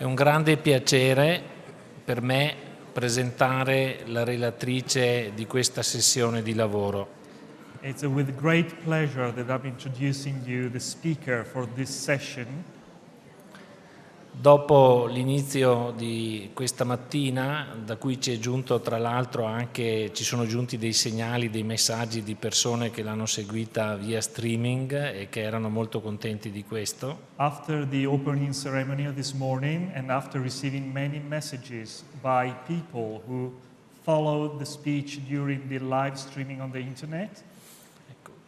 È un grande piacere per me presentare la relatrice di questa sessione di lavoro. It's with great pleasure that I'm introducing you the speaker for this session. Dopo l'inizio di questa mattina, da cui ci è giunto tra l'altro anche, ci sono giunti dei segnali, dei messaggi di persone che l'hanno seguita via streaming e che erano molto contenti di questo. After the opening ceremony of this morning and after receiving many messages by people who followed the speech during the live streaming on the internet,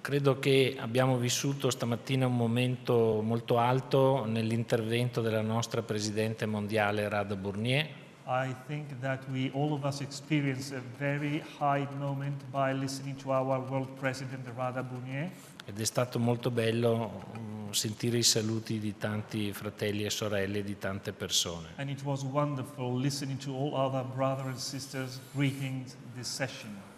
credo che abbiamo vissuto stamattina un momento molto alto nell'intervento della nostra Presidente mondiale Rada Bournier. I think that all of us experienced a very high moment by listening to our World President Rada Bournier. Ed è stato molto bello sentire i saluti di tanti fratelli e sorelle, di tante persone. And it was wonderful listening to all other brothers and sisters greeting this session.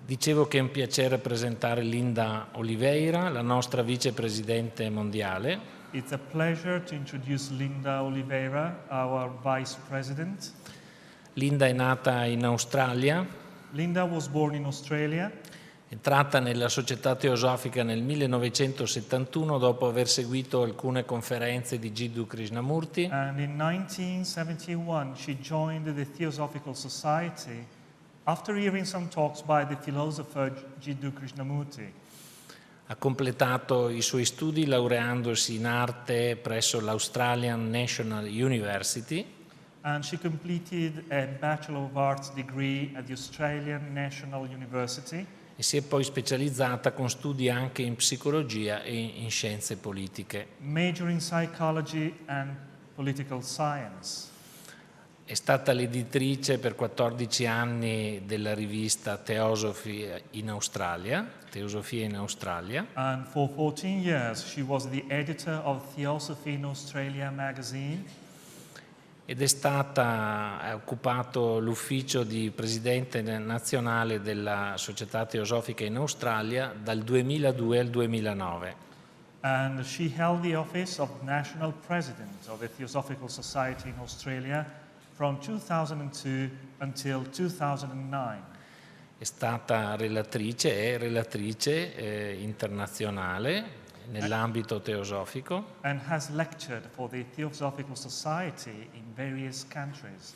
Dicevo che è un piacere presentare Linda Oliveira, la nostra vicepresidente mondiale. It's a pleasure to introduce Linda Oliveira, our Vice President. Linda è nata in Australia. Linda was born in Australia. È entrata nella Società Teosofica nel 1971 dopo aver seguito alcune conferenze di Jiddu Krishnamurti. And in 1971 she joined the Theosophical Society after hearing some talks by the philosopher Jiddu Krishnamurti. Ha completato i suoi studi laureandosi in arte presso l'Australian National University. And she completed a Bachelor of Arts degree at the Australian National University. E si è poi specializzata con studi anche in psicologia e in scienze politiche. Major in psychology and political science. È stata l'editrice per 14 anni della rivista Teosofia in Australia. And for 14 years she was the editor of Theosophy in Australia magazine. Ed ha occupato l'ufficio di presidente nazionale della Società Teosofica in Australia dal 2002 al 2009. And she held the office of National President of the Theosophical Society in Australia from 2002 until 2009. È relatrice internazionale nell'ambito teosofico. And has lectured for the Theosophical Society in various countries.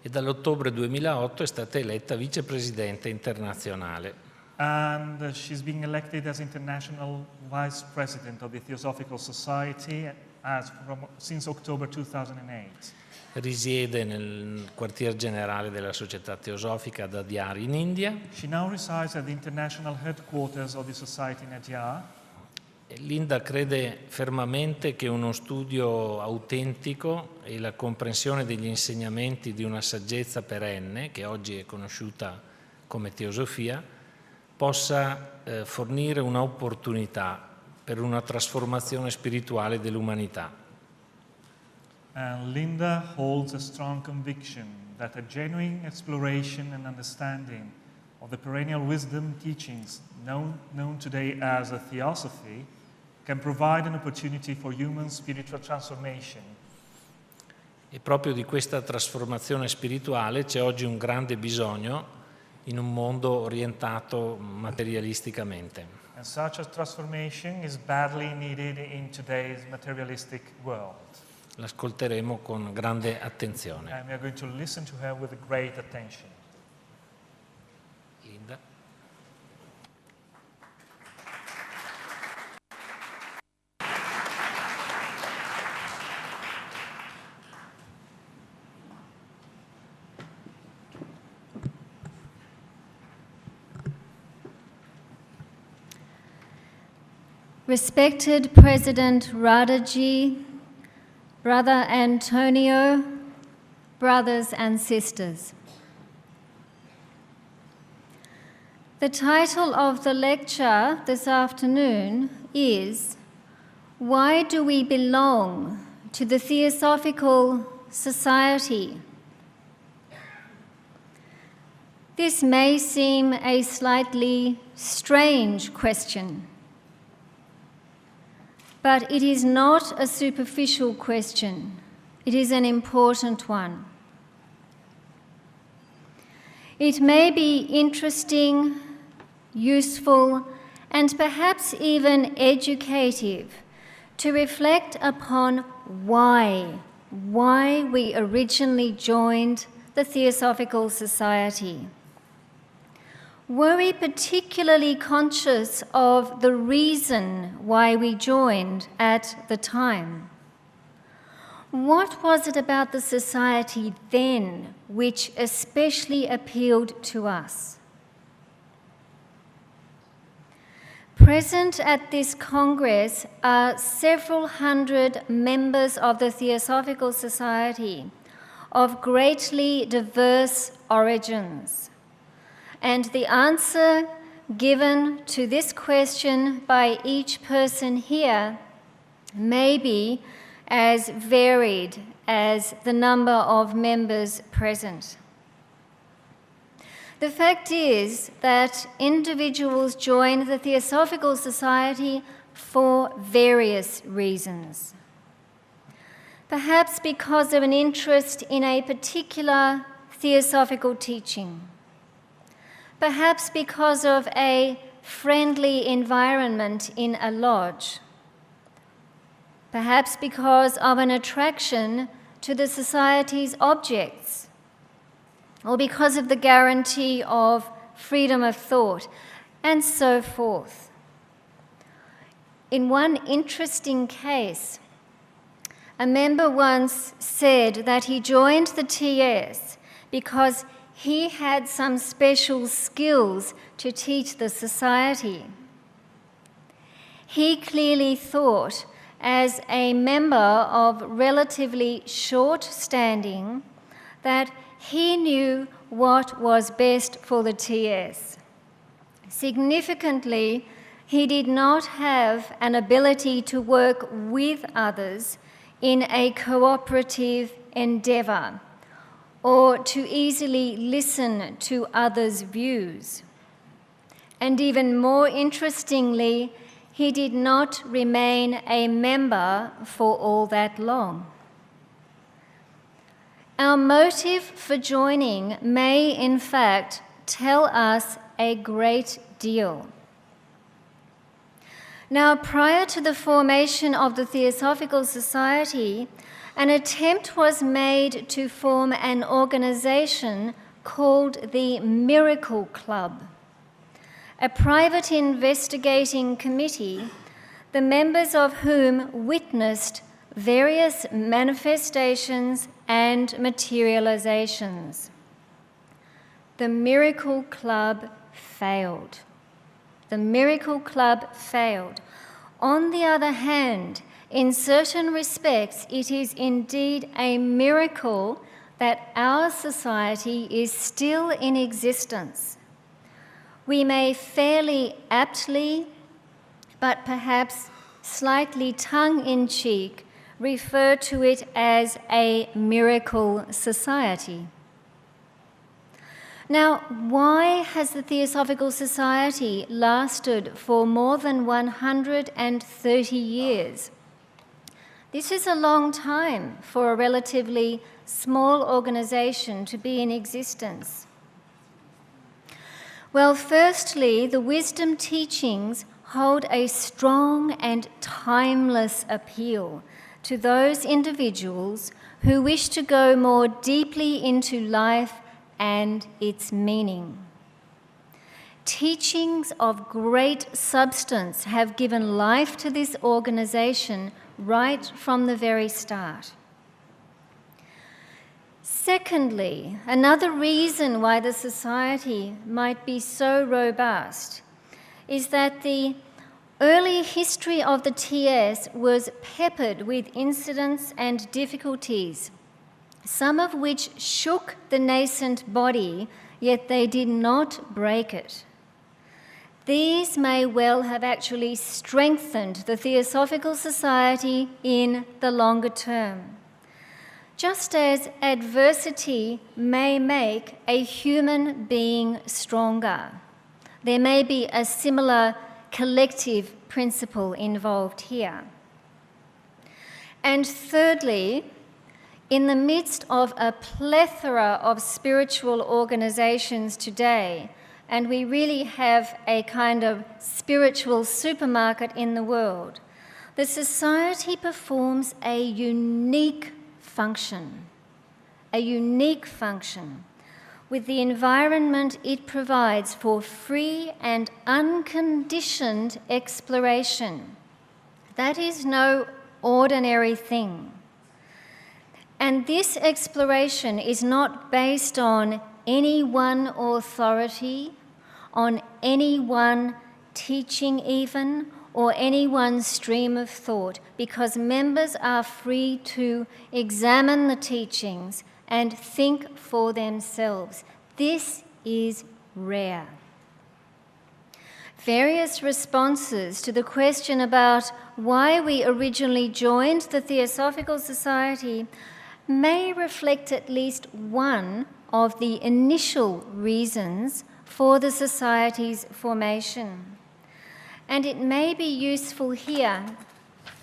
E dall'ottobre 2008 è stata eletta vicepresidente internazionale. And she's been elected as International Vice President of the Theosophical Society since October 2008. Risiede nel quartier generale della Società Teosofica ad Adyar in India. She now resides at the international headquarters of the society in Adyar. Linda crede fermamente che uno studio autentico e la comprensione degli insegnamenti di una saggezza perenne, che oggi è conosciuta come teosofia, possa fornire un'opportunità per una trasformazione spirituale dell'umanità. And Linda holds a strong conviction that a genuine exploration and understanding of the perennial wisdom teachings known today as a theosophy can provide an opportunity for human spiritual transformation. E proprio di questa trasformazione spirituale c'è oggi un grande bisogno in un mondo orientato materialisticamente. And such a transformation is badly needed in today's materialistic world. L'ascolteremo con grande attenzione. And we are going to listen to her with great attention. Linda. Respected President Radaji, Brother Antonio, brothers and sisters. The title of the lecture this afternoon is Why Do We Belong to the Theosophical Society? This may seem a slightly strange question, but it is not a superficial question. It is an important one. It may be interesting, useful, and perhaps even educative to reflect upon why we originally joined the Theosophical Society. Were we particularly conscious of the reason why we joined at the time? What was it about the society then which especially appealed to us? Present at this Congress are several hundred members of the Theosophical Society of greatly diverse origins. And the answer given to this question by each person here may be as varied as the number of members present. The fact is that individuals join the Theosophical Society for various reasons. Perhaps because of an interest in a particular theosophical teaching. Perhaps because of a friendly environment in a lodge. Perhaps because of an attraction to the Society's objects, or because of the guarantee of freedom of thought, and so forth. In one interesting case, a member once said that he joined the TS because he had some special skills to teach the Society. He clearly thought, as a member of relatively short standing, that he knew what was best for the TS. Significantly, he did not have an ability to work with others in a cooperative endeavour or to easily listen to others' views. And even more interestingly, he did not remain a member for all that long. Our motive for joining may, in fact, tell us a great deal. Now, prior to the formation of the Theosophical Society, an attempt was made to form an organisation called the Miracle Club, a private investigating committee, the members of whom witnessed various manifestations and materializations. The Miracle Club failed. The Miracle Club failed. On the other hand, in certain respects, it is indeed a miracle that our society is still in existence. We may fairly aptly, but perhaps slightly tongue-in-cheek, refer to it as a miracle society. Now, why has the Theosophical Society lasted for more than 130 years? This is a long time for a relatively small organisation to be in existence. Well, firstly, the wisdom teachings hold a strong and timeless appeal to those individuals who wish to go more deeply into life and its meaning. Teachings of great substance have given life to this organisation right from the very start. Secondly, another reason why the Society might be so robust is that the early history of the TS was peppered with incidents and difficulties, some of which shook the nascent body, yet they did not break it. These may well have actually strengthened the Theosophical Society in the longer term, just as adversity may make a human being stronger. There may be a similar collective principle involved here. And thirdly, in the midst of a plethora of spiritual organizations today, and we really have a kind of spiritual supermarket in the world, the society performs a unique function, with the environment it provides for free and unconditioned exploration. That is no ordinary thing. And this exploration is not based on any one authority, on any one teaching even, or any one stream of thought, because members are free to examine the teachings and think for themselves. This is rare. Various responses to the question about why we originally joined the Theosophical Society may reflect at least one of the initial reasons for the Society's formation. And it may be useful here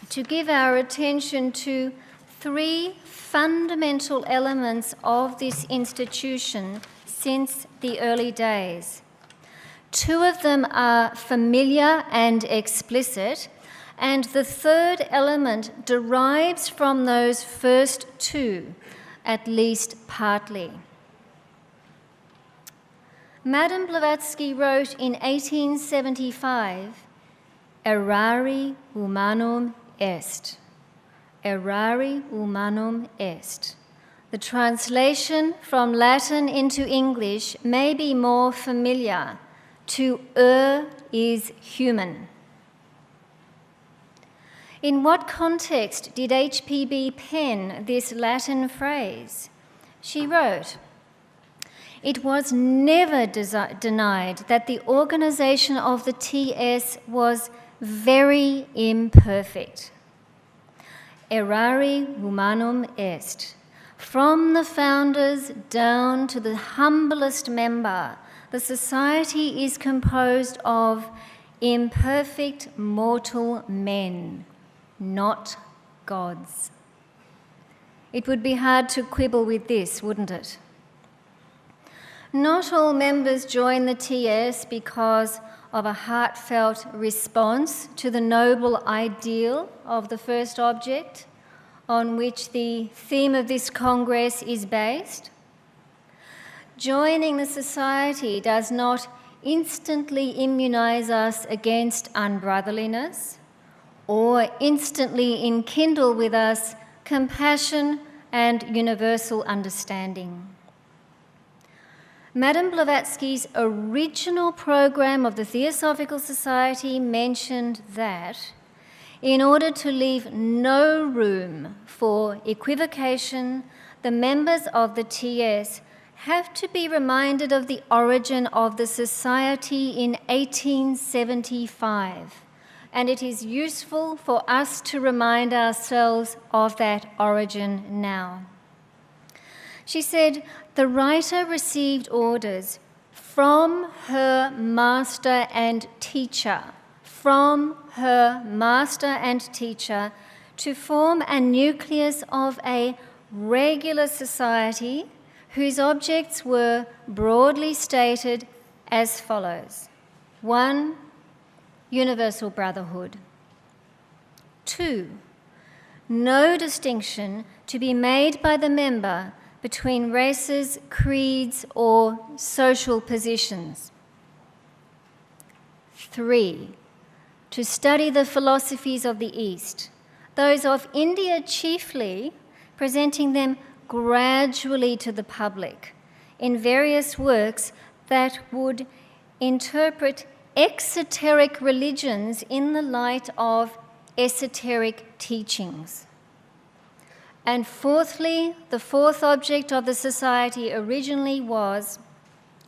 to give our attention to three fundamental elements of this institution since the early days. Two of them are familiar and explicit, and the third element derives from those first two, at least partly. Madame Blavatsky wrote in 1875, "Errare humanum est." Errare humanum est. The translation from Latin into English may be more familiar. To err is human. In what context did HPB pen this Latin phrase? She wrote, "It was never denied that the organisation of the TS was very imperfect. Errare humanum est. From the founders down to the humblest member, the society is composed of imperfect mortal men, not gods." It would be hard to quibble with this, wouldn't it? Not all members join the TS because of a heartfelt response to the noble ideal of the first object on which the theme of this Congress is based. Joining the Society does not instantly immunise us against unbrotherliness or instantly enkindle with us compassion and universal understanding. Madame Blavatsky's original program of the Theosophical Society mentioned that in order to leave no room for equivocation, the members of the TS have to be reminded of the origin of the Society in 1875, and it is useful for us to remind ourselves of that origin now. She said, "The writer received orders from her master and teacher, to form a nucleus of a regular society whose objects were broadly stated as follows. 1, universal brotherhood. 2, no distinction to be made by the member between races, creeds, or social positions. 3, to study the philosophies of the East, those of India chiefly, presenting them gradually to the public in various works that would interpret exoteric religions in the light of esoteric teachings. And fourthly, the fourth object of the Society originally was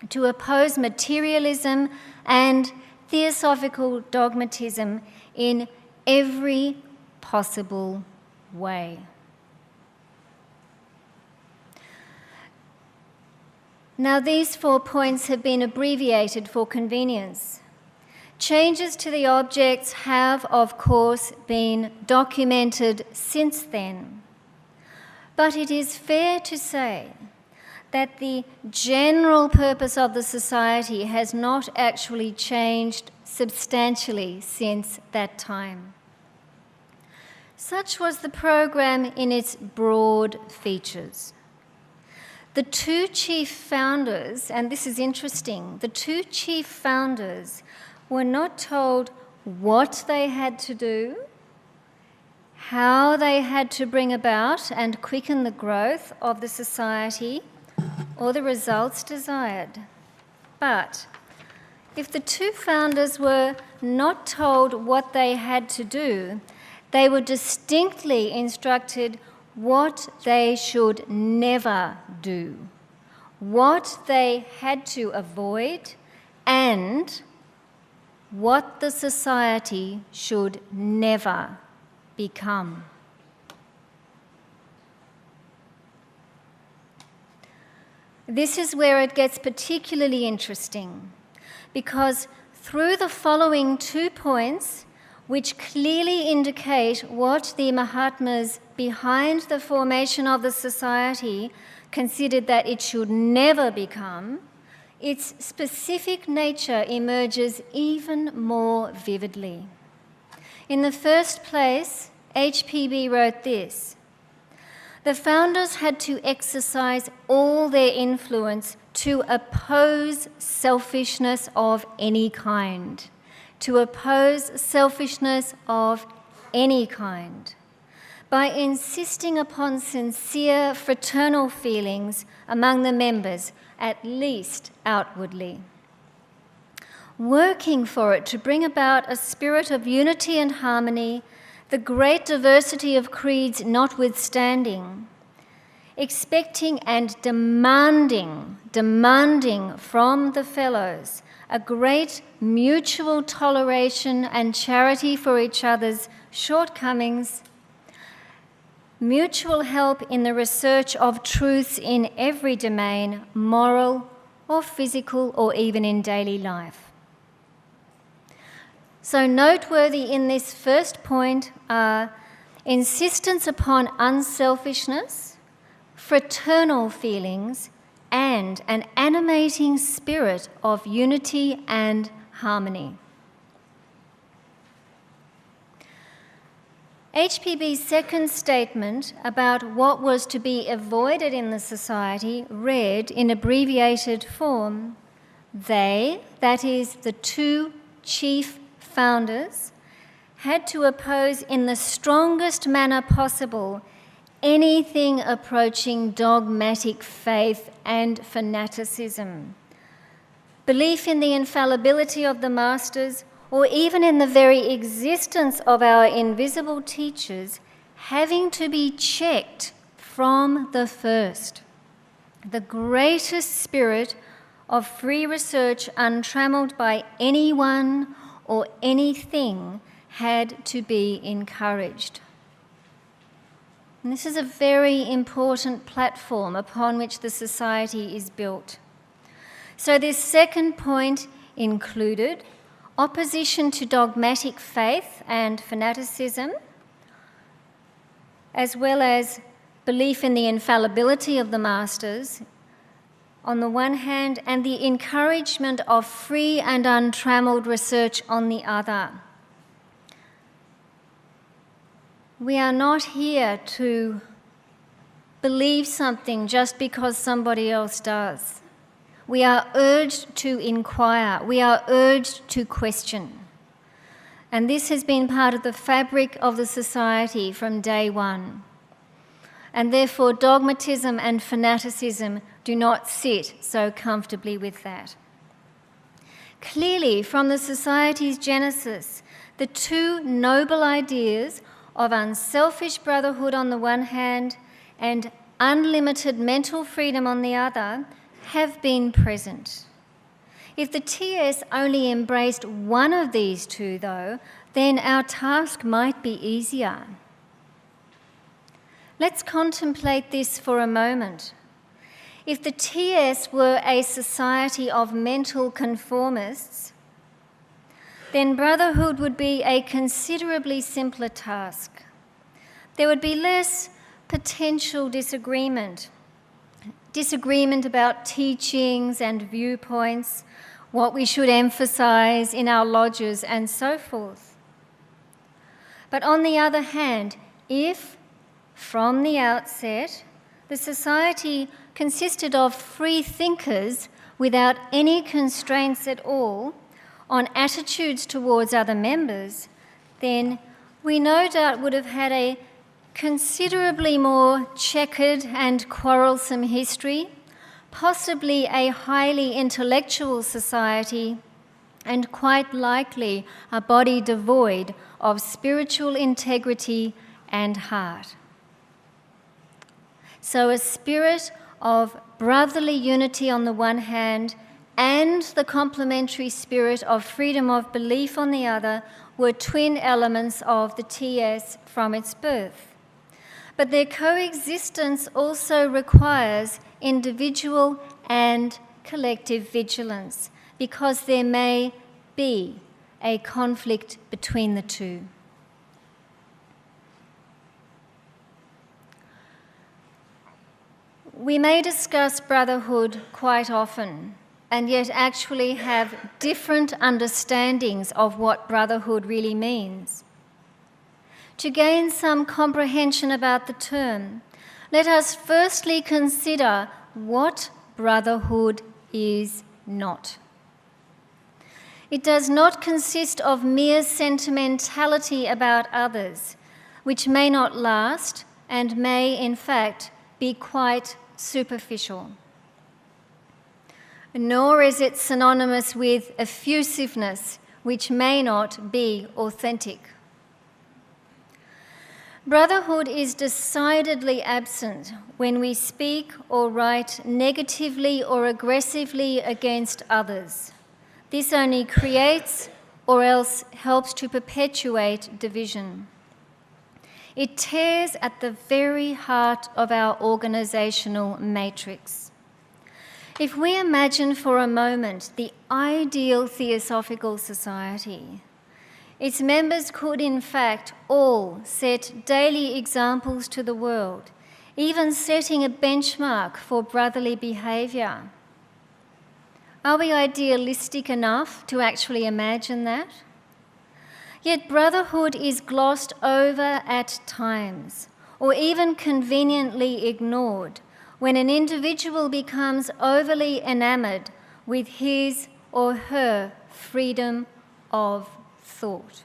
to oppose materialism and theosophical dogmatism in every possible way." Now, these 4 points have been abbreviated for convenience. Changes to the objects have, of course, been documented since then. But it is fair to say that the general purpose of the society has not actually changed substantially since that time. Such was the program in its broad features. The two chief founders, and this is interesting, the two chief founders were not told what they had to do, how they had to bring about and quicken the growth of the society, or the results desired. But if the two founders were not told what they had to do, they were distinctly instructed what they should never do, what they had to avoid, and what the society should never become. This is where it gets particularly interesting, because through the following 2 points, which clearly indicate what the Mahatmas behind the formation of the society considered that it should never become, its specific nature emerges even more vividly. In the first place, HPB wrote this: the founders had to exercise all their influence to oppose selfishness of any kind. To oppose selfishness of any kind. By insisting upon sincere fraternal feelings among the members, at least outwardly. Working for it to bring about a spirit of unity and harmony, the great diversity of creeds notwithstanding, expecting and demanding from the fellows a great mutual toleration and charity for each other's shortcomings, mutual help in the research of truths in every domain, moral or physical or even in daily life. So noteworthy in this first point are insistence upon unselfishness, fraternal feelings, and an animating spirit of unity and harmony. HPB's second statement about what was to be avoided in the society read in abbreviated form: they, that is, the two chief founders, had to oppose in the strongest manner possible anything approaching dogmatic faith and fanaticism, belief in the infallibility of the masters, or even in the very existence of our invisible teachers, having to be checked from the first. The greatest spirit of free research, untrammeled by anyone or anything, had to be encouraged. And this is a very important platform upon which the society is built. So this second point included opposition to dogmatic faith and fanaticism, as well as belief in the infallibility of the masters on the one hand, and the encouragement of free and untrammeled research on the other. We are not here to believe something just because somebody else does. We are urged to inquire. We are urged to question. And this has been part of the fabric of the society from day one. And therefore, dogmatism and fanaticism do not sit so comfortably with that. Clearly, from the society's genesis, the two noble ideas of unselfish brotherhood on the one hand and unlimited mental freedom on the other have been present. If the TS only embraced one of these two, though, then our task might be easier. Let's contemplate this for a moment. If the TS were a society of mental conformists, then brotherhood would be a considerably simpler task. There would be less potential disagreement about teachings and viewpoints, what we should emphasize in our lodges, and so forth. But on the other hand, if, from the outset, the society consisted of free thinkers without any constraints at all on attitudes towards other members, then we no doubt would have had a considerably more checkered and quarrelsome history, possibly a highly intellectual society, and quite likely a body devoid of spiritual integrity and heart. So a spirit of brotherly unity on the one hand and the complementary spirit of freedom of belief on the other were twin elements of the TS from its birth. But their coexistence also requires individual and collective vigilance, because there may be a conflict between the two. We may discuss brotherhood quite often, and yet actually have different understandings of what brotherhood really means. To gain some comprehension about the term, let us firstly consider what brotherhood is not. It does not consist of mere sentimentality about others, which may not last and may, in fact, be quite superficial. Nor is it synonymous with effusiveness, which may not be authentic. Brotherhood is decidedly absent when we speak or write negatively or aggressively against others. This only creates or else helps to perpetuate division. It tears at the very heart of our organisational matrix. If we imagine for a moment the ideal theosophical society, its members could in fact all set daily examples to the world, even setting a benchmark for brotherly behaviour. Are we idealistic enough to actually imagine that? Yet brotherhood is glossed over at times, or even conveniently ignored, when an individual becomes overly enamoured with his or her freedom of thought.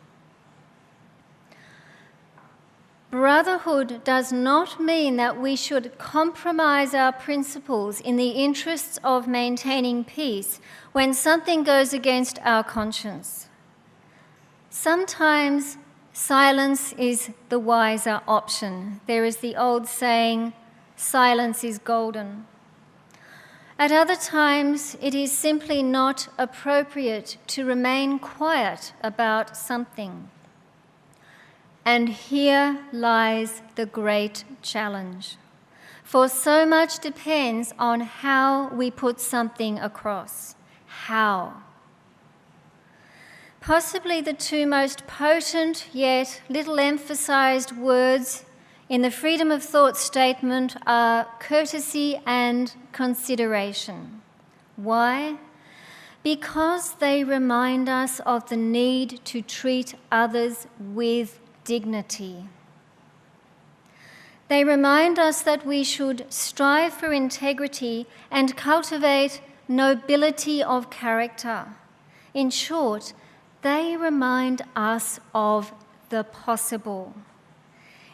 Brotherhood does not mean that we should compromise our principles in the interests of maintaining peace when something goes against our conscience. Sometimes silence is the wiser option. There is the old saying, silence is golden. At other times, it is simply not appropriate to remain quiet about something. And here lies the great challenge, for so much depends on how we put something across. How? Possibly the two most potent yet little emphasised words in the freedom of thought statement are courtesy and consideration. Why? Because they remind us of the need to treat others with dignity. They remind us that we should strive for integrity and cultivate nobility of character. In short, they remind us of the possible.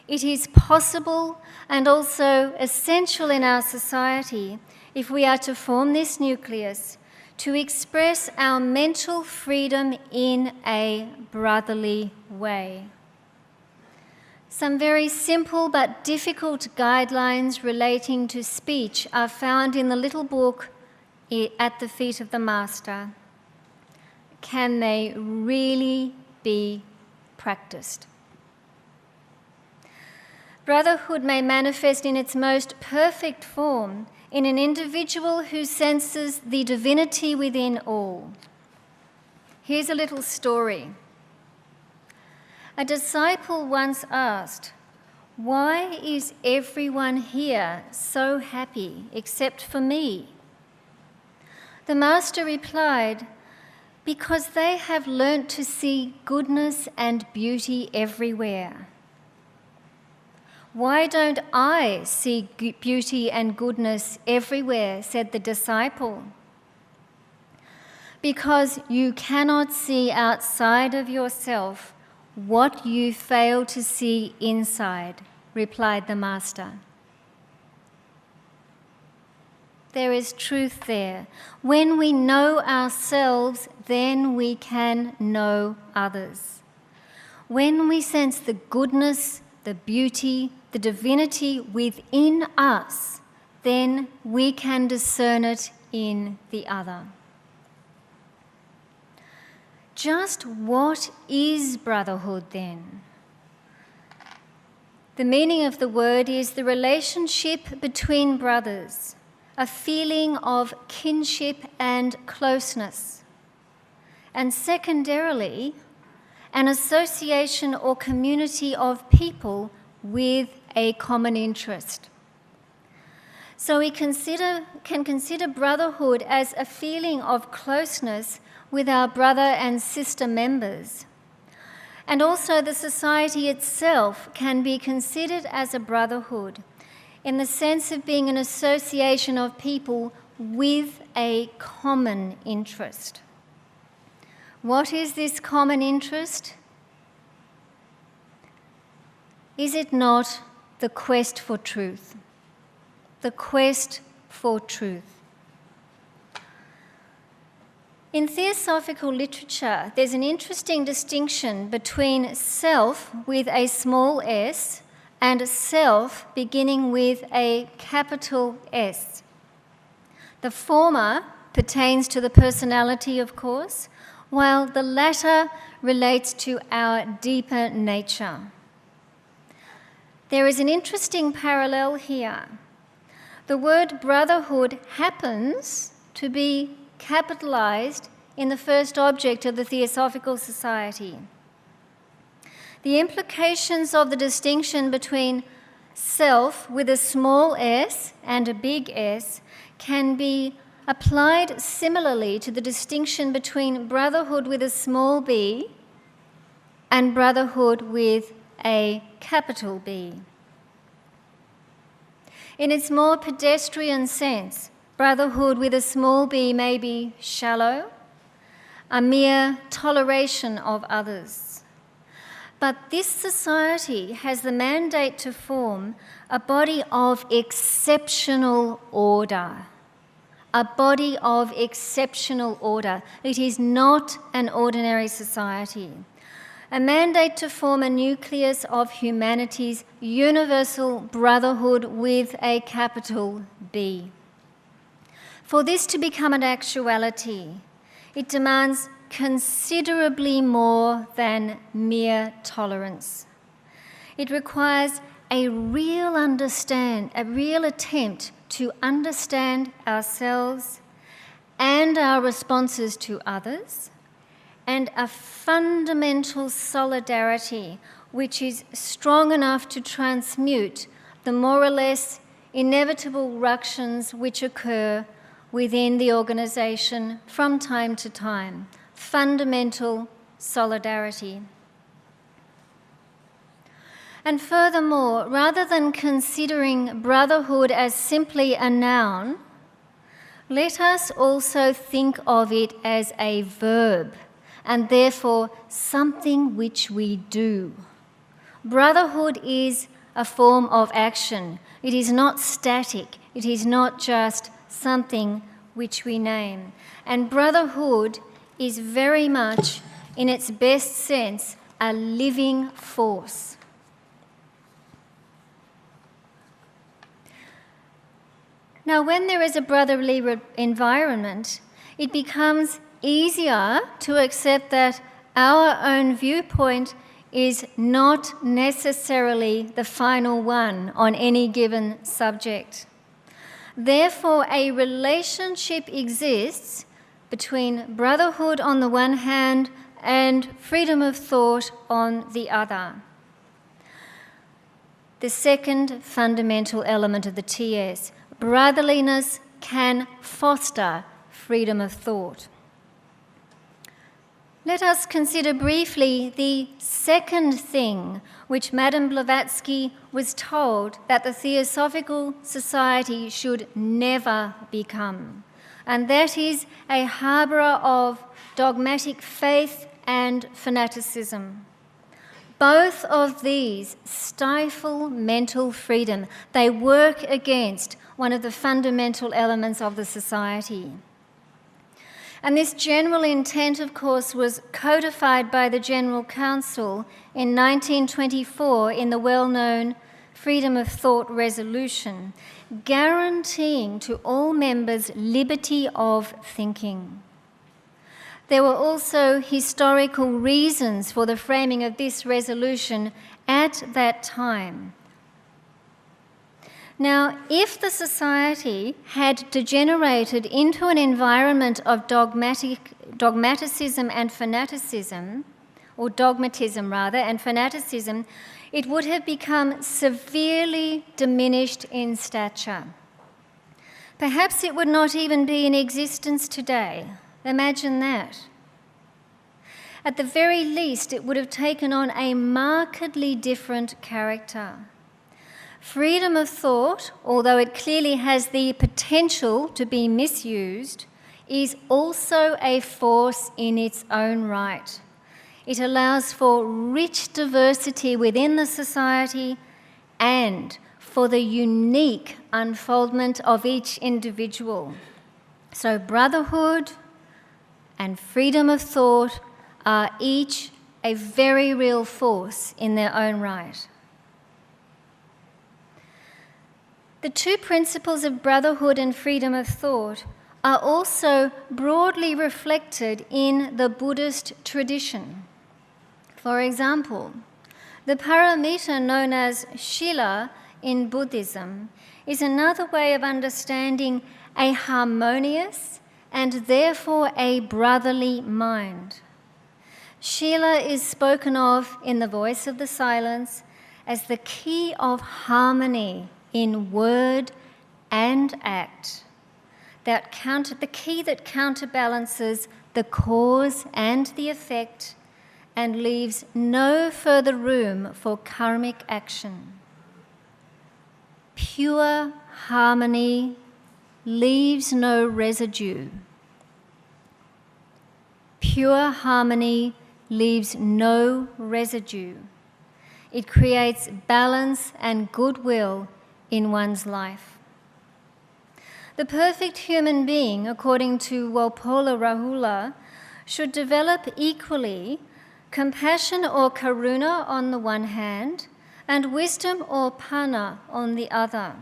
It is possible and also essential in our society, if we are to form this nucleus, to express our mental freedom in a brotherly way. Some very simple but difficult guidelines relating to speech are found in the little book At the Feet of the Master. Can they really be practiced? Brotherhood may manifest in its most perfect form in an individual who senses the divinity within all. Here's a little story. A disciple once asked, "Why is everyone here so happy except for me?" The master replied, "Because they have learnt to see goodness and beauty everywhere." "Why don't I see beauty and goodness everywhere?" said the disciple. "Because you cannot see outside of yourself what you fail to see inside," replied the master. There is truth there. When we know ourselves, then we can know others. When we sense the goodness, the beauty, the divinity within us, then we can discern it in the other. Just what is brotherhood then? The meaning of the word is the relationship between brothers, a feeling of kinship and closeness, and secondarily, an association or community of people with a common interest. So we can consider brotherhood as a feeling of closeness with our brother and sister members. And also the society itself can be considered as a brotherhood in the sense of being an association of people with a common interest. What is this common interest? Is it not the quest for truth? The quest for truth. In theosophical literature, there's an interesting distinction between self with a small s and self beginning with a capital S. The former pertains to the personality, of course, while the latter relates to our deeper nature. There is an interesting parallel here. The word brotherhood happens to be capitalized in the first object of the Theosophical Society. The implications of the distinction between self with a small s and a big S can be applied similarly to the distinction between brotherhood with a small b and brotherhood with a capital B. In its more pedestrian sense, brotherhood with a small b may be shallow, a mere toleration of others. But this society has the mandate to form a body of exceptional order. A body of exceptional order. It is not an ordinary society. A mandate to form a nucleus of humanity's universal brotherhood with a capital B. For this to become an actuality, it demands considerably more than mere tolerance. It requires a real attempt to understand ourselves and our responses to others, and a fundamental solidarity which is strong enough to transmute the more or less inevitable ructions which occur within the organisation from time to time. Fundamental solidarity. And furthermore, rather than considering brotherhood as simply a noun, let us also think of it as a verb, and therefore something which we do. Brotherhood is a form of action. It is not static. It is not just something which we name. And brotherhood is very much, in its best sense, a living force. Now, when there is a brotherly environment, it becomes easier to accept that our own viewpoint is not necessarily the final one on any given subject. Therefore, a relationship exists between brotherhood on the one hand and freedom of thought on the other. The second fundamental element of the TS, brotherliness can foster freedom of thought. Let us consider briefly the second thing which Madame Blavatsky was told that the Theosophical Society should never become, and that is a harbourer of dogmatic faith and fanaticism. Both of these stifle mental freedom. They work against one of the fundamental elements of the society. And this general intent, of course, was codified by the General Council in 1924 in the well-known Freedom of Thought Resolution, guaranteeing to all members liberty of thinking. There were also historical reasons for the framing of this resolution at that time. Now, if the society had degenerated into an environment of dogmatism and fanaticism, or dogmatism rather, and fanaticism, it would have become severely diminished in stature. Perhaps it would not even be in existence today. Imagine that. At the very least, it would have taken on a markedly different character. Freedom of thought, although it clearly has the potential to be misused, is also a force in its own right. It allows for rich diversity within the society and for the unique unfoldment of each individual. So brotherhood and freedom of thought are each a very real force in their own right. The two principles of brotherhood and freedom of thought are also broadly reflected in the Buddhist tradition. For example, the paramita known as Shila in Buddhism is another way of understanding a harmonious and therefore a brotherly mind. Shila is spoken of in the Voice of the Silence as the key of harmony in word and act, the key that counterbalances the cause and the effect and leaves no further room for karmic action. Pure harmony leaves no residue. Pure harmony leaves no residue. It creates balance and goodwill in one's life. The perfect human being, according to Walpola Rahula, should develop equally compassion or karuna on the one hand and wisdom or panna on the other.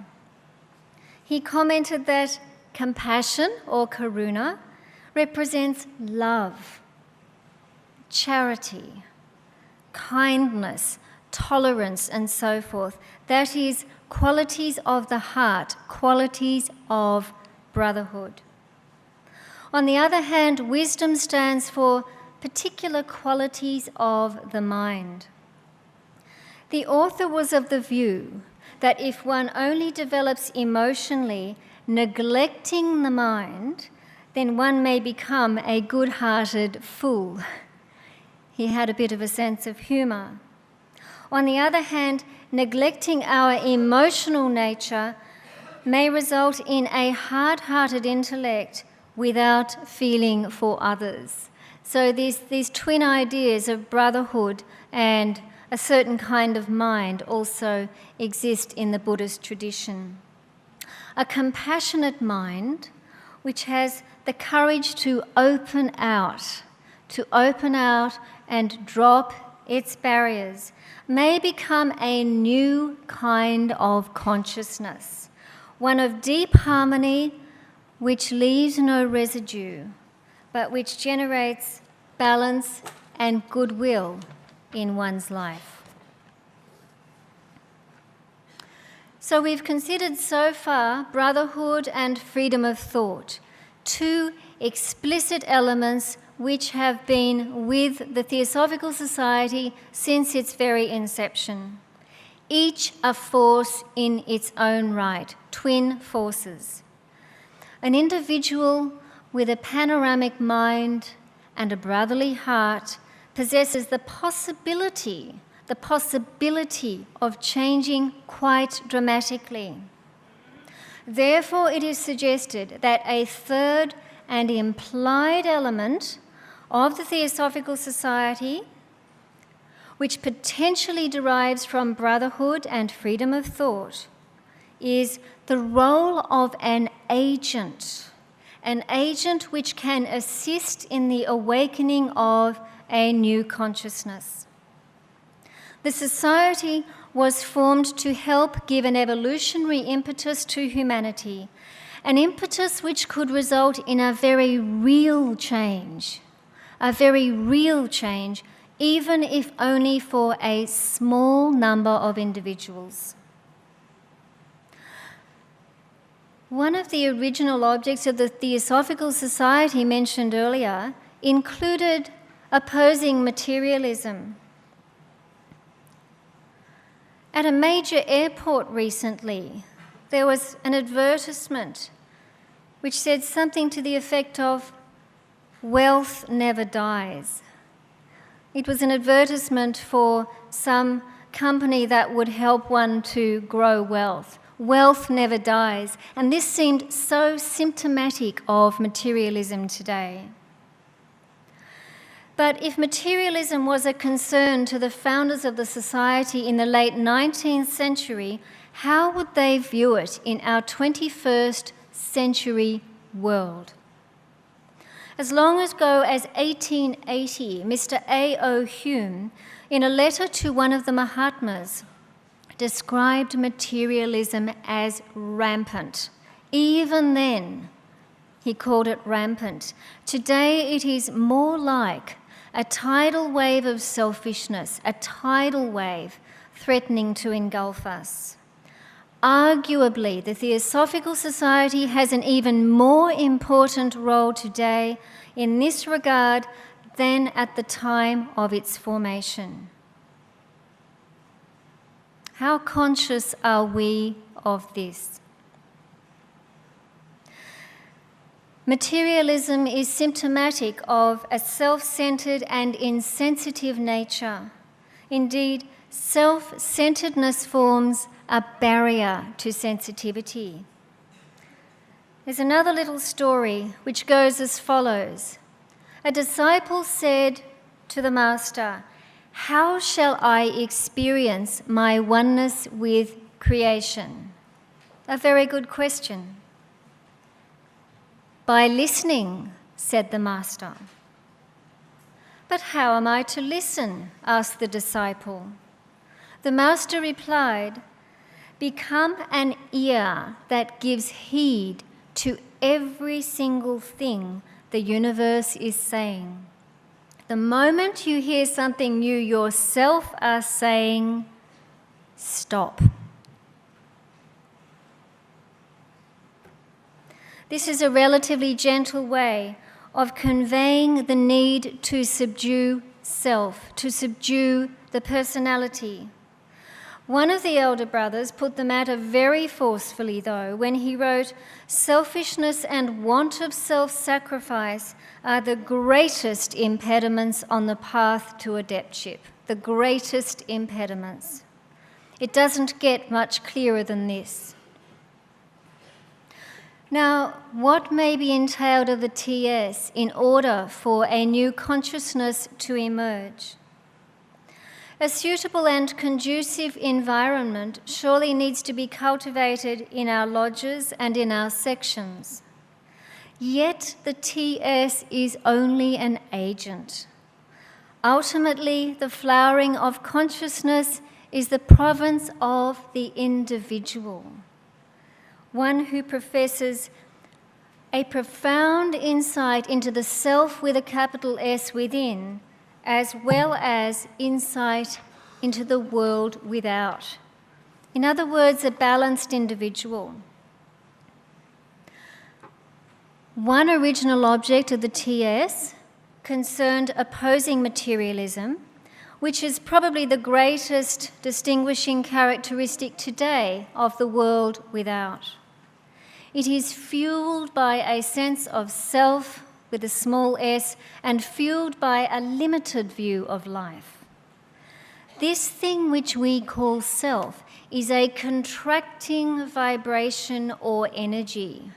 He commented that compassion or karuna represents love, charity, kindness, tolerance, and so forth. That is, qualities of the heart, qualities of brotherhood. On the other hand, wisdom stands for particular qualities of the mind. The author was of the view that if one only develops emotionally, neglecting the mind, then one may become a good-hearted fool. He had a bit of a sense of humour. On the other hand, neglecting our emotional nature may result in a hard-hearted intellect without feeling for others. So these twin ideas of brotherhood and a certain kind of mind also exist in the Buddhist tradition. A compassionate mind which has the courage to open out and drop its barriers may become a new kind of consciousness, one of deep harmony which leaves no residue, but which generates balance and goodwill in one's life. So we've considered so far brotherhood and freedom of thought, two explicit elements which have been with the Theosophical Society since its very inception. Each a force in its own right, twin forces. An individual with a panoramic mind and a brotherly heart possesses the possibility of changing quite dramatically. Therefore, it is suggested that a third and implied element of the Theosophical Society, which potentially derives from brotherhood and freedom of thought, is the role of an agent which can assist in the awakening of a new consciousness. The Society was formed to help give an evolutionary impetus to humanity, an impetus which could result in a very real change, even if only for a small number of individuals. One of the original objects of the Theosophical Society mentioned earlier included opposing materialism. At a major airport recently, there was an advertisement which said something to the effect of, "Wealth never dies." It was an advertisement for some company that would help one to grow wealth. Wealth never dies. And this seemed so symptomatic of materialism today. But if materialism was a concern to the founders of the Society in the late 19th century, how would they view it in our 21st century world? As long ago as 1880, Mr. A.O. Hume, in a letter to one of the Mahatmas, described materialism as rampant. Even then, he called it rampant. Today, it is more like a tidal wave of selfishness, a tidal wave threatening to engulf us. Arguably, the Theosophical Society has an even more important role today in this regard than at the time of its formation. How conscious are we of this? Materialism is symptomatic of a self-centered and insensitive nature. Indeed, self-centeredness forms a barrier to sensitivity. There's another little story which goes as follows. A disciple said to the Master, "How shall I experience my oneness with creation?" A very good question. "By listening," said the Master. "But how am I to listen?" asked the disciple. The Master replied, "Become an ear that gives heed to every single thing the universe is saying. The moment you hear something you yourself are saying, stop." This is a relatively gentle way of conveying the need to subdue self, to subdue the personality. One of the elder brothers put the matter very forcefully, though, when he wrote, "Selfishness and want of self-sacrifice are the greatest impediments on the path to adeptship." The greatest impediments. It doesn't get much clearer than this. Now, what may be entailed of the TS in order for a new consciousness to emerge? A suitable and conducive environment surely needs to be cultivated in our lodges and in our sections. Yet the TS is only an agent. Ultimately, the flowering of consciousness is the province of the individual, one who professes a profound insight into the self with a capital S within, as well as insight into the world without. In other words, a balanced individual. One original object of the TS concerned opposing materialism, which is probably the greatest distinguishing characteristic today of the world without. It is fueled by a sense of self with a small s and fueled by a limited view of life. This thing which we call self is a contracting vibration or energy.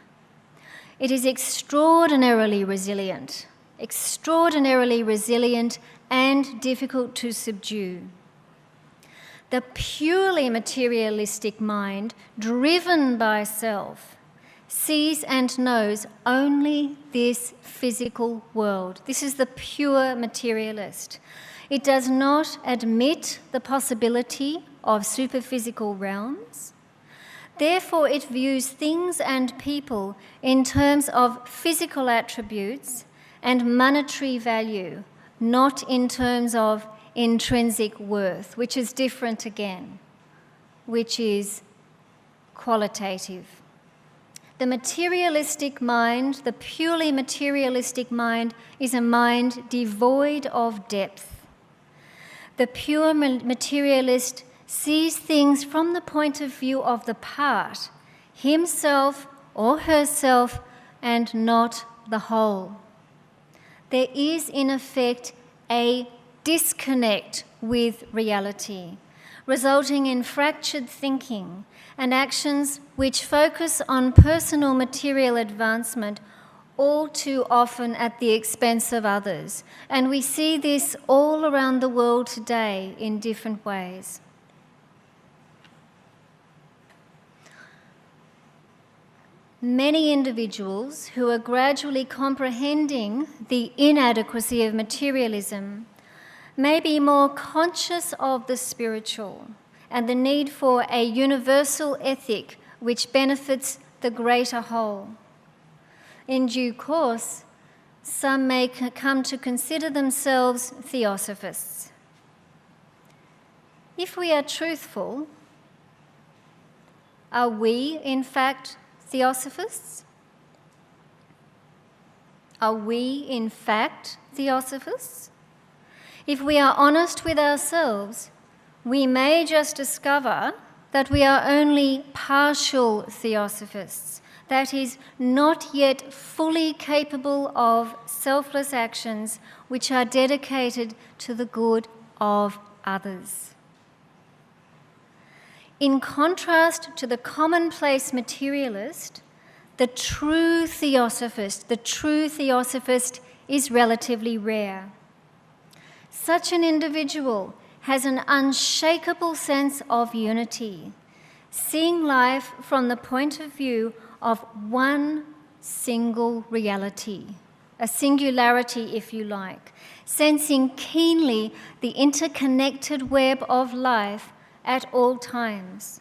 It is extraordinarily resilient and difficult to subdue. The purely materialistic mind, driven by self, sees and knows only this physical world. This is the pure materialist. It does not admit the possibility of superphysical realms. Therefore, it views things and people in terms of physical attributes and monetary value, not in terms of intrinsic worth, which is different again, which is qualitative. The materialistic mind, the purely materialistic mind, is a mind devoid of depth. The pure materialist sees things from the point of view of the part, himself or herself, and not the whole. There is, in effect, a disconnect with reality, resulting in fractured thinking and actions which focus on personal material advancement all too often at the expense of others. And we see this all around the world today in different ways. Many individuals who are gradually comprehending the inadequacy of materialism may be more conscious of the spiritual and the need for a universal ethic which benefits the greater whole. In due course, some may come to consider themselves theosophists. If we are truthful, are we, in fact, theosophists? Are we, in fact, theosophists? If we are honest with ourselves, we may just discover that we are only partial theosophists, that is, not yet fully capable of selfless actions which are dedicated to the good of others. In contrast to the commonplace materialist, the true theosophist is relatively rare. Such an individual has an unshakable sense of unity, seeing life from the point of view of one single reality, a singularity, if you like, sensing keenly the interconnected web of life at all times.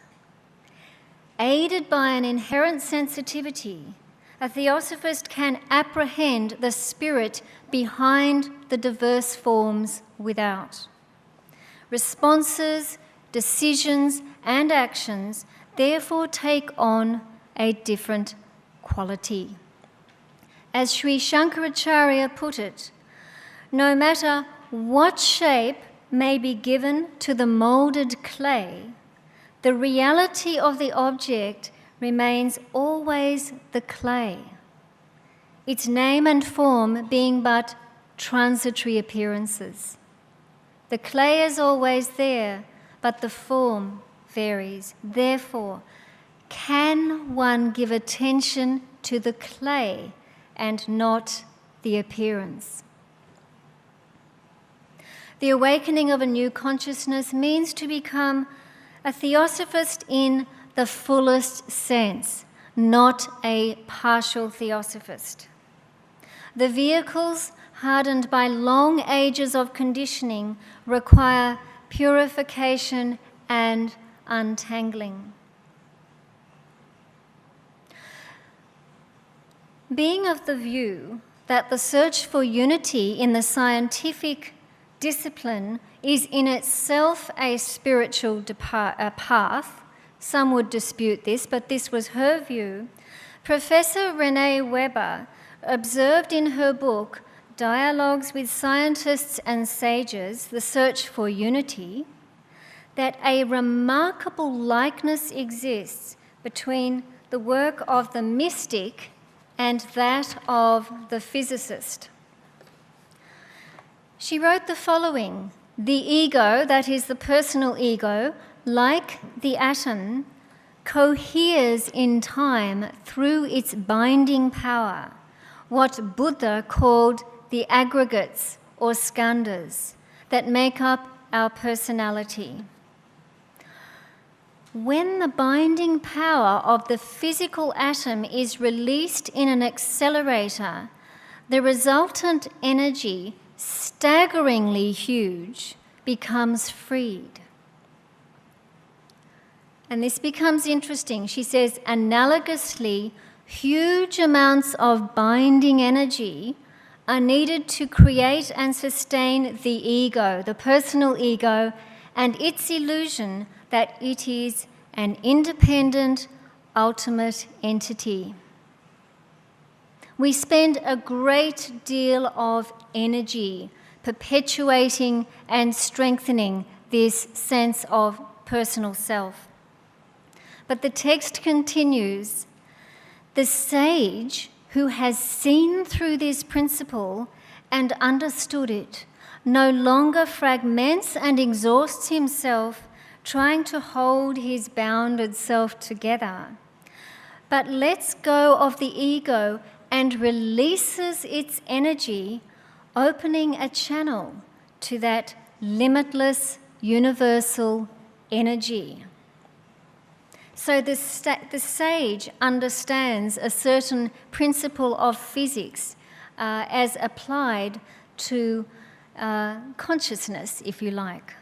Aided by an inherent sensitivity, a theosophist can apprehend the spirit behind the diverse forms without. Responses, decisions, and actions therefore take on a different quality. As Sri Shankaracharya put it, no matter what shape may be given to the moulded clay, the reality of the object remains always the clay, its name and form being but transitory appearances. The clay is always there, but the form varies. Therefore, can one give attention to the clay and not the appearance? The awakening of a new consciousness means to become a theosophist in the fullest sense, not a partial theosophist. The vehicles hardened by long ages of conditioning require purification and untangling. Being of the view that the search for unity in the scientific discipline is in itself a spiritual path, some would dispute this, but this was her view, Professor Renee Weber observed in her book, Dialogues with Scientists and Sages, The Search for Unity, that a remarkable likeness exists between the work of the mystic and that of the physicist. She wrote the following: "The ego, that is the personal ego, like the atom, coheres in time through its binding power, what Buddha called the aggregates or skandhas that make up our personality. When the binding power of the physical atom is released in an accelerator, the resultant energy, staggeringly huge, becomes freed." And this becomes interesting. She says, analogously, huge amounts of binding energy are needed to create and sustain the ego, the personal ego, and its illusion that it is an independent, ultimate entity. We spend a great deal of energy perpetuating and strengthening this sense of personal self. But the text continues, "The sage who has seen through this principle and understood it no longer fragments and exhausts himself trying to hold his bounded self together, but lets go of the ego and releases its energy, opening a channel to that limitless, universal energy." So the sage understands a certain principle of physics as applied to consciousness, if you like.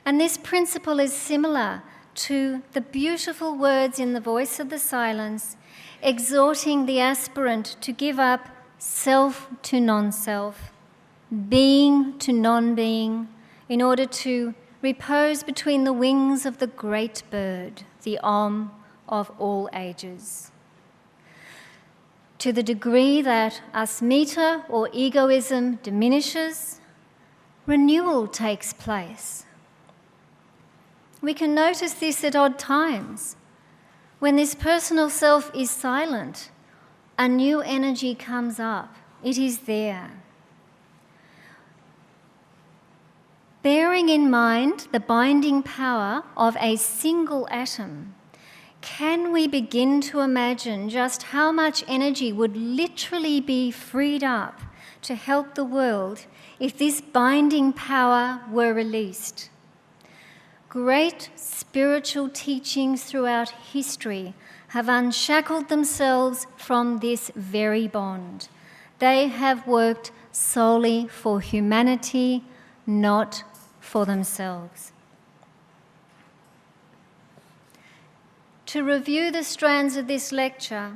And this principle is similar to the beautiful words in the voice of the silence, exhorting the aspirant to give up self to non-self, being to non-being, in order to repose between the wings of the great bird, the Om of all ages. To the degree that asmita or egoism diminishes, renewal takes place. We can notice this at odd times. When this personal self is silent, a new energy comes up. It is there. Bearing in mind the binding power of a single atom, can we begin to imagine just how much energy would literally be freed up to help the world if this binding power were released? Great spiritual teachings throughout history have unshackled themselves from this very bond. They have worked solely for humanity, not for themselves. To review the strands of this lecture,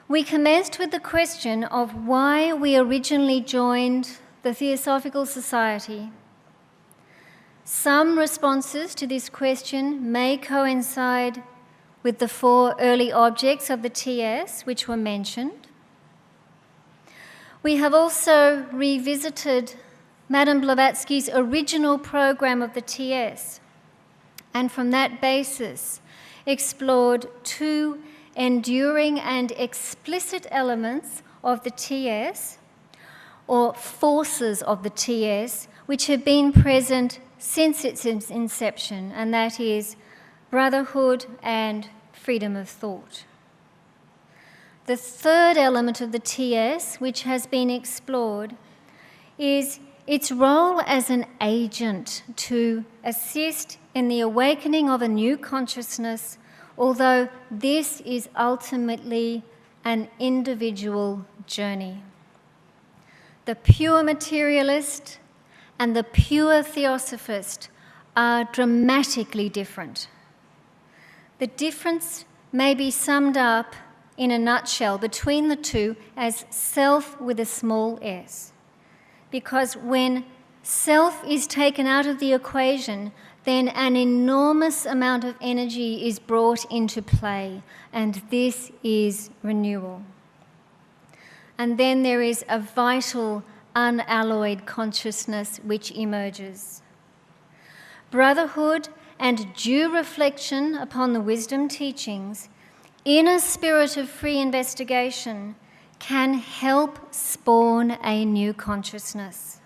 we commenced with the question of why we originally joined the Theosophical Society. Some responses to this question may coincide with the 4 early objects of the TS, which were mentioned. We have also revisited Madame Blavatsky's original program of the TS, and from that basis explored 2 enduring and explicit elements of the TS, or forces of the TS, which have been present since its inception, and that is brotherhood and freedom of thought. The third element of the TS, which has been explored, is its role as an agent to assist in the awakening of a new consciousness, although this is ultimately an individual journey. The pure materialist and the pure theosophist are dramatically different. The difference may be summed up in a nutshell between the two as self with a small s. Because when self is taken out of the equation, then an enormous amount of energy is brought into play, and this is renewal. And then there is a vital, unalloyed consciousness which emerges. Brotherhood and due reflection upon the wisdom teachings, in a spirit of free investigation, can help spawn a new consciousness.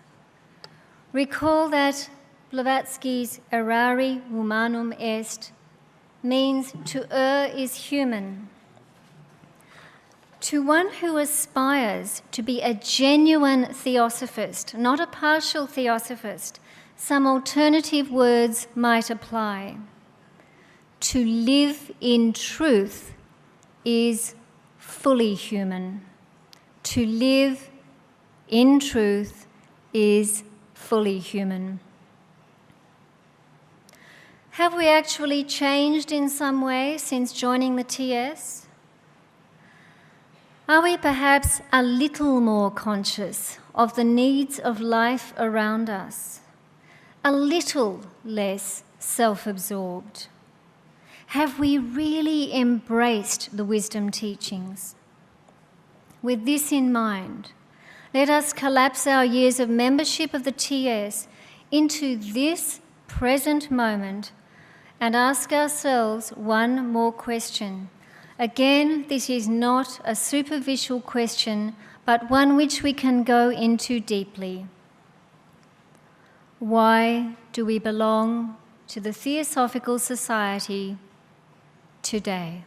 Recall that Blavatsky's errare humanum est means to err is human. To one who aspires to be a genuine theosophist, not a partial theosophist, some alternative words might apply. To live in truth is fully human. To live in truth is fully human. Have we actually changed in some way since joining the TS? Are we perhaps a little more conscious of the needs of life around us? A little less self-absorbed? Have we really embraced the wisdom teachings? With this in mind, let us collapse our years of membership of the TS into this present moment and ask ourselves one more question. Again, this is not a superficial question, but one which we can go into deeply. Why do we belong to the Theosophical Society today?